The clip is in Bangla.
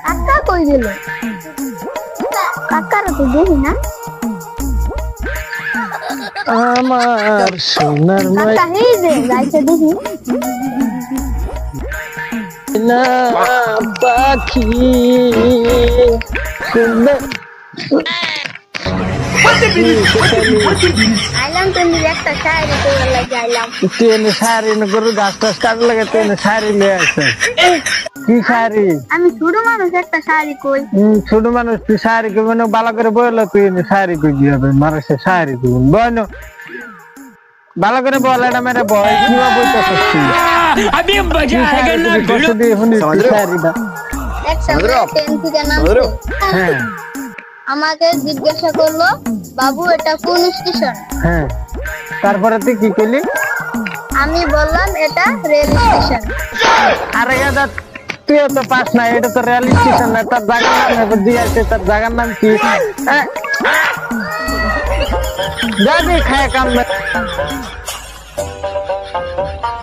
কাকা কই গেল? কাকারা তো দেখি না। আমার সোনার কাকা হেই যে যাইছে দেখি। ময়না পাখি আইলাম তুমি একটা শায়রি করে লাগে আইলাম। তুই শাড়ি গরু গাছ টাছ কাটে লাগে তুই শাড়ি লিয়ে আসছে। কি শাড়ি? আমি ছোট মানুষ একটা শায়রি কই। ছোট মানুষ তুই শাড়ি কই মানে ভালো করে বললো তুই শাড়ি কই কি হবে মানুষের শাড়ি কই বল ভালো করে বল এটা মেরে বল কি বলতে চাচ্ছিস? अभी मजा आएगा ना কষ্ট দিয়ে শুনি শাড়িটা একটা ট্রেন থেকে নামছে। হ্যাঁ আমাকে জিজ্ঞাসা করলো বাবু এটা কোন স্টেশন? হ্যাঁ তারপরে তুই কি করলি? আমি বললাম এটা রেল স্টেশন। আরে গাদা তুইও তো পাস না এটা তো রেল স্টেশন না তার জায়গার নাম দিয়েছে তার জায়গার নাম কি? যাবি খায় কাম